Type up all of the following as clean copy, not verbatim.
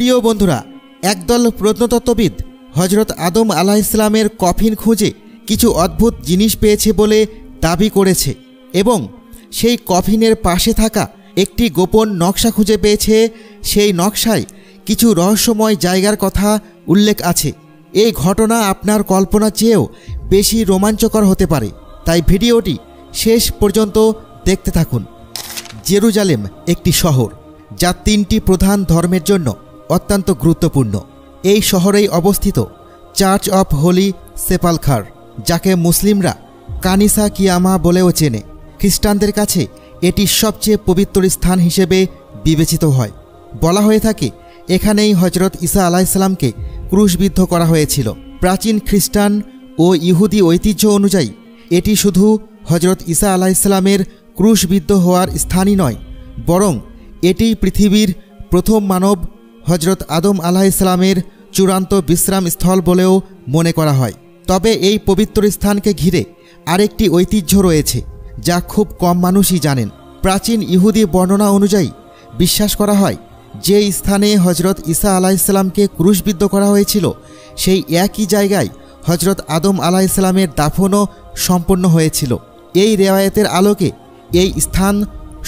প্রিয় বন্ধুরা, একদল প্রত্নতত্ত্ববিদ হজরত আদম আলাইহিসসালামের কফিন খুঁজে কিছু অদ্ভুত জিনিস পেয়েছে বলে দাবি করেছে এবং সেই কফিনের পাশে থাকা একটি গোপন নকশা খুঁজে পেয়েছে। সেই নকশায় কিছু রহস্যময় জায়গার কথা উল্লেখ আছে। এই ঘটনা আপনার কল্পনার চেয়েও বেশি রোমাঞ্চকর হতে পারে, তাই ভিডিওটি শেষ পর্যন্ত দেখতে থাকুন। জেরুজালেম একটি শহর যা তিনটি প্রধান ধর্মের জন্য অত্যন্ত গুরুত্বপূর্ণ। এই শহরেই অবস্থিত চার্চ অফ হোলি সেপালখার, যাকে মুসলিমরা কানিসা কিয়ামা বলেও চেনে। খ্রিস্টানদের কাছে এটি সবচেয়ে পবিত্র স্থান হিসেবে বিবেচিত হয়। বলা হয়ে থাকে এখানেই হজরত ঈসা আলাইহিসসালামকে ক্রুশবিদ্ধ করা হয়েছিল। প্রাচীন খ্রিস্টান ও ইহুদি ঐতিহ্য অনুযায়ী এটি শুধু হজরত ঈসা আলাইহিসসালামের ক্রুশবিদ্ধ হওয়ার স্থানই নয়, বরং এটিই পৃথিবীর প্রথম মানব হজরত আদম আলাইহিসসালামের চূড়ান্ত বিশ্রাম স্থল বলেও মনে করা হয়। তবে এই পবিত্র স্থানকে ঘিরে আরেকটি ঐতিহ্য রয়েছে যা খুব কম মানুষই জানেন। প্রাচীন ইহুদি বর্ণনা অনুযায়ী বিশ্বাস করা হয় যে স্থানে হজরত ঈসা আলাইহিসসালামকে ক্রুশবিদ্ধ করা হয়েছিল সেই একই জায়গায় হজরত আদম আলাইহিসসালামের দাফনও সম্পন্ন হয়েছিল। এই রেওয়ায়েতের আলোকে এই স্থান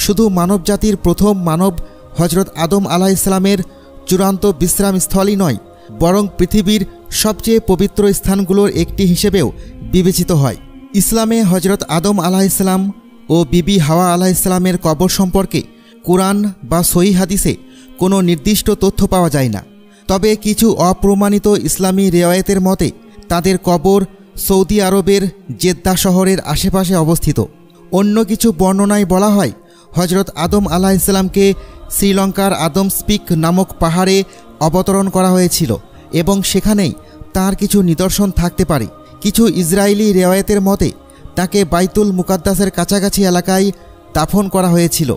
শুধু মানবজাতির প্রথম মানব হজরত আদম আলাইহিসসালামের চূড়ান্ত বিশ্রামস্থলই নয়, বরং পৃথিবীর সবচেয়ে পবিত্র স্থানগুলোর একটি হিসেবেও বিবেচিত হয়। ইসলামে হজরত আদম আলাইহিসসালাম ও বিবি হাওয়া আলাইহিসসালামের কবর সম্পর্কে কুরআন বা সহিহ হাদিসে কোনো নির্দিষ্ট তথ্য পাওয়া যায় না। তবে কিছু অপ্রমাণিত ইসলামী রেওয়ায়েতের মতে তাদের কবর সৌদি আরবের জেদ্দা শহরের আশেপাশে অবস্থিত। অন্য কিছু বর্ণনায় বলা হয় হজরত আদম আলাইহিসসালামকে শ্রীলঙ্কার আদমস পিক নামক পাহাড়ে অবতরণ করা হয়েছিল এবং সেখানেই তার কিছু নিদর্শন থাকতে পারে। কিছু ইসরায়েলি রেওয়ায়েতের মতে তাকে বাইতুল মুকাদ্দাসের কাছাকাছি এলাকায় দাফন করা হয়েছিল।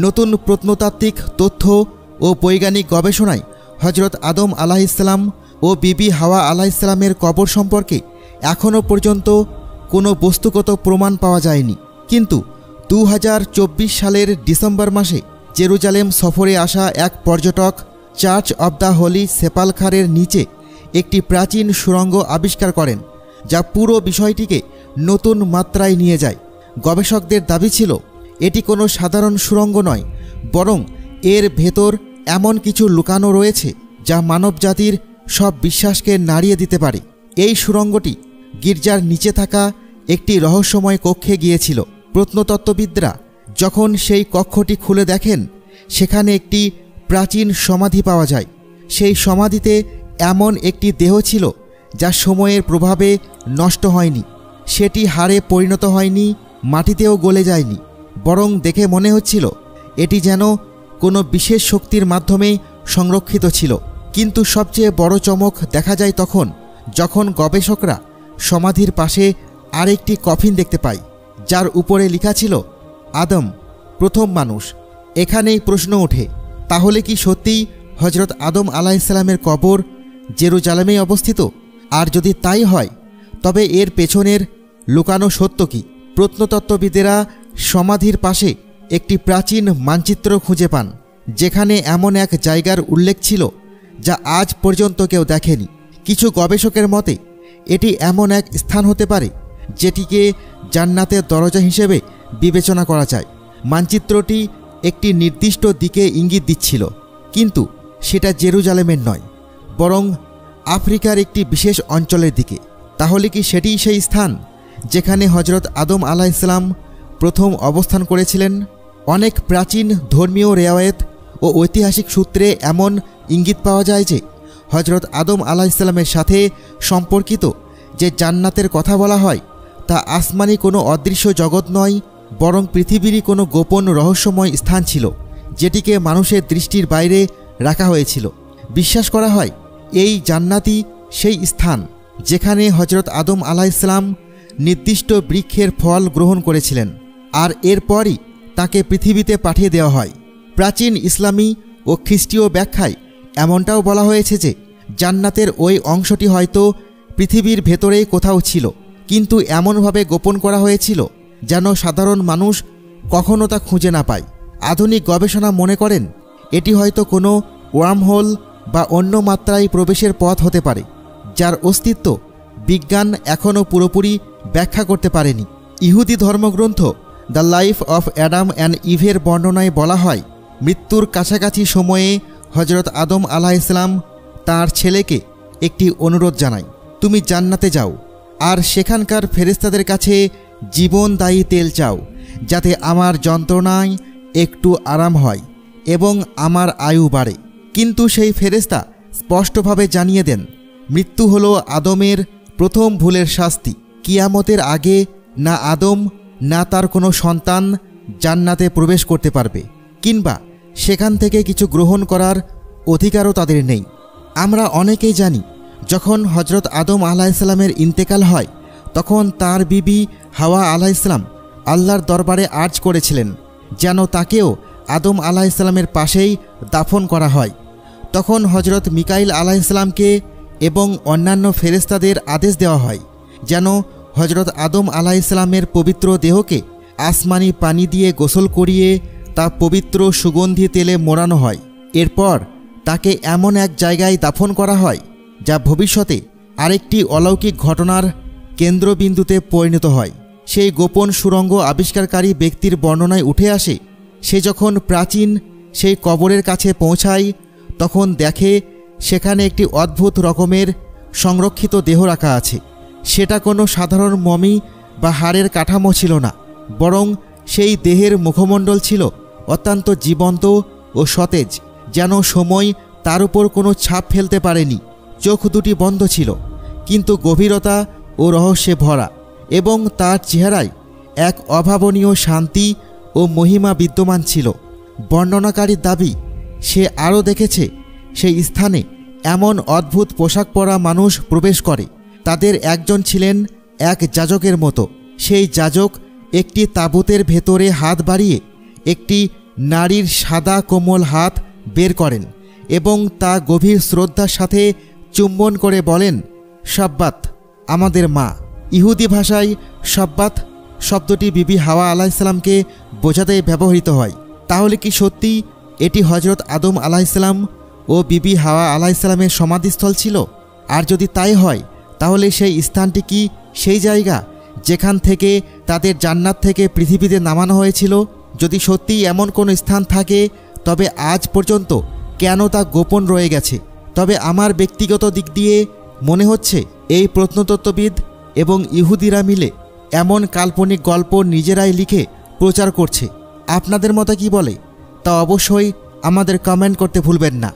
নতুন প্রত্নতাত্ত্বিক তথ্য ও বৈজ্ঞানিক গবেষণায় হজরত আদম আলাইহিসসালাম ও বিবি হাওয়া আলাইহিসসালামের কবর সম্পর্কে এখনও পর্যন্ত কোনো বস্তুগত প্রমাণ পাওয়া যায়নি। কিন্তু 2024 সালের ডিসেম্বর মাসে জেরুজালেম সফরে আসা এক পর্যটক চার্চ অব দ্য হোলি সেপালখারের নিচে একটি প্রাচীন সুড়ঙ্গ আবিষ্কার করেন, যা পুরো বিষয়টিকে নতুন মাত্রায় নিয়ে যায়। গবেষকদের দাবি ছিল এটি কোনো সাধারণ সুড়ঙ্গ নয়, বরং এর ভেতর এমন কিছু লুকানো রয়েছে যা মানবজাতির সব বিশ্বাসকে নাড়িয়ে দিতে পারে। এই সুড়ঙ্গটি গির্জার নিচে থাকা একটি রহস্যময় কক্ষে গিয়েছিল। প্রত্নতত্ত্ববিদরা যখন সেই কক্ষটি খুলে দেখেন সেখানে একটি প্রাচীন সমাধি পাওয়া যায়। সেই সমাধিতে এমন একটি দেহ ছিল যা সময়ের প্রভাবে নষ্ট হয়নি। সেটি হাড়ে পরিণত হয়নি, মাটিতেও গলে যায়নি, বরং দেখে মনে হচ্ছিল এটি যেন কোনো বিশেষ শক্তির মাধ্যমে সংরক্ষিত ছিল। কিন্তু সবচেয়ে বড় চমক দেখা যায় তখন যখন গবেষকরা সমাধির পাশে আরেকটি কফিন দেখতে পায়, যার উপরে লেখা ছিল আদম, প্রথম মানুষ। এখানেই প্রশ্ন ওঠে, তাহলে কি সত্যিই হজরত আদম আলাইহিসসালামের কবর জেরুজালেমেই অবস্থিত? আর যদি তাই হয় তবে এর পেছনের লুকানো সত্য কি? প্রত্নতত্ত্ববিদেরা সমাধির পাশে একটি প্রাচীন মানচিত্র খুঁজে পান, যেখানে এমন এক জায়গার উল্লেখ ছিল যা আজ পর্যন্ত কেউ দেখেনি। কিছু গবেষকের মতে এটি এমন এক স্থান হতে পারে যেটিকে জান্নাতের দরজা হিসেবে বিবেচনা করা যায়। মানচিত্রটি একটি নির্দিষ্ট দিকে ইঙ্গিত দিচ্ছিল, কিন্তু সেটা জেরুজালেমের নয়, বরং আফ্রিকার একটি বিশেষ অঞ্চলের দিকে। তাহলে কি সেটিই সেই স্থান যেখানে হজরত আদম আলাইহিসসালাম প্রথম অবস্থান করেছিলেন? অনেক প্রাচীন ধর্মীয় রেওয়ায়েত ও ঐতিহাসিক সূত্রে এমন ইঙ্গিত পাওয়া যায় যে হজরত আদম আলাইহিসসালামের সাথে সম্পর্কিত যে জান্নাতের কথা বলা হয় তা আসমানি কোনো অদৃশ্য জগৎ নয়, বরং পৃথিবীরই কোনো গোপন রহস্যময় স্থান ছিল, যেটিকে মানুষের দৃষ্টির বাইরে রাখা হয়েছিল। বিশ্বাস করা হয় এই জান্নাতই সেই স্থান যেখানে হজরত আদম আলাইহিসসালাম নির্দিষ্ট বৃক্ষের ফল গ্রহণ করেছিলেন, আর এরপরই তাকে পৃথিবীতে পাঠিয়ে দেওয়া হয়। প্রাচীন ইসলামী ও খ্রিস্টীয় ব্যাখ্যায় এমনটাও বলা হয়েছে যে জান্নাতের ওই অংশটি হয়তো পৃথিবীর ভেতরেই কোথাও ছিল, কিন্তু এমনভাবে গোপন করা হয়েছিল যেন সাধারণ মানুষ কখনো তা খুঁজে না পায়। আধুনিক গবেষণা মনে করেন এটি হয়তো কোনো ওয়ার্মহোল বা অন্য মাত্রায় প্রবেশের পথ হতে পারে, যার অস্তিত্ব বিজ্ঞান এখনও পুরোপুরি ব্যাখ্যা করতে পারেনি। ইহুদি ধর্মগ্রন্থ the life of Adam and ইভের বর্ণনায় বলা হয়, মৃত্যুর কাছাকাছি সময়ে হজরত আদম আলাইহিসসালাম তাঁর ছেলেকে একটি অনুরোধ জানায়, তুমি জান্নাতে যাও আর সেখানকার ফেরেশতাদের কাছে জীবনদায়ী তেল চাও, যাতে আমার যন্ত্রণায় একটু আরাম হয় এবং আমার আয়ু বাড়ে। কিন্তু সেই ফেরেশতা স্পষ্টভাবে জানিয়ে দেন, মৃত্যু হলো আদমের প্রথম ভুলের শাস্তি। কিয়ামতের আগে না আদম না তার কোনো সন্তান জান্নাতে প্রবেশ করতে পারবে, কিংবা সেখান থেকে কিছু গ্রহণ করার অধিকারও তাদের নেই। আমরা অনেকেই জানি, যখন হজরত আদম আলাইহিসসালামের ইন্তেকাল হয় তখন তার বিবি হাওয়া আলাইহিসসালাম আল্লাহর দরবারে আর্জ করেছিলেন যেন তাকেও আদম আলাইহিসসালামের পাশেই দাফন করা হয়। তখন হজরত মিকাইল আলাইহিসসালামকে এবং অন্যান্য ফেরেশতাদের আদেশ দেওয়া হয় যেন হজরত আদম আলাইহিসসালামের পবিত্র দেহকে আসমানি পানি দিয়ে গোসল করিয়ে তা পবিত্র সুগন্ধি তেলে মোড়ানো হয়। এরপর তাকে এমন এক জায়গায় দাফন করা হয় যা ভবিষ্যতে আরেকটি অলৌকিক ঘটনার কেন্দ্রবিন্দুতে পরিণত হয়। সেই গোপন সুড়ঙ্গ আবিষ্কারকারী ব্যক্তির বর্ণনায় উঠে আসে, সে যখন প্রাচীন সেই কবরের কাছে পৌঁছায় তখন দেখে সেখানে একটি অদ্ভুত রকমের সংরক্ষিত দেহ রাখা আছে। সেটা কোনো সাধারণ মমি বা হাড়ের কাঠামো ছিল না, বরং সেই দেহের মুখমণ্ডল ছিল অত্যন্ত জীবন্ত ও সতেজ, যেন সময় তার উপর কোনো ছাপ ফেলতে পারেনি। চোখ দুটি বন্ধ ছিল, কিন্তু গভীরতা ও রহস্যে ভরা, এবং তার চেহারায় এক অভাবনীয় শান্তি ও মহিমা বিদ্যমান ছিল। বর্ণনাকারীর দাবি, সে আরও দেখেছে সেই স্থানে এমন অদ্ভুত পোশাক পরা মানুষ প্রবেশ করে। তাদের একজন ছিলেন এক যাজকের মতো। সেই যাজক একটি তাঁবুতের ভেতরে হাত বাড়িয়ে একটি নারীর সাদা কোমল হাত বের করেন এবং তা গভীর শ্রদ্ধার সাথে চুম্বন করে বলেন, সাব্বাত, আমাদের মা। ইহুদি ভাষায় সাব্বাত শব্দটি বিবি হাওয়া আলাইহিসসালামকে বোঝাতে ব্যবহৃত হয়। তাহলে কি সত্যি এটি হজরত আদম আলাইহিসসালাম ও বিবি হাওয়া আলাইহিসসালামের সমাধিস্থল ছিল? আর যদি তাই হয় তাহলে সেই স্থানটি কি সেই জায়গা যেখান থেকে তাদের জান্নাত থেকে পৃথিবীতে নামানো হয়েছিল? যদি সত্যিই এমন কোনো স্থান থাকে তবে আজ পর্যন্ত কেন তা গোপন রয়ে গেছে? তবে আমার ব্যক্তিগত দিক দিয়ে মনে হচ্ছে এই প্রত্নতত্ত্ববিদ এবং ইহুদিরা মিলে এমন কাল্পনিক গল্প নিজেরাই লিখে প্রচার করছে। আপনাদের মতো কি বলে তা অবশ্যই আমাদের কমেন্ট করতে ভুলবেন না।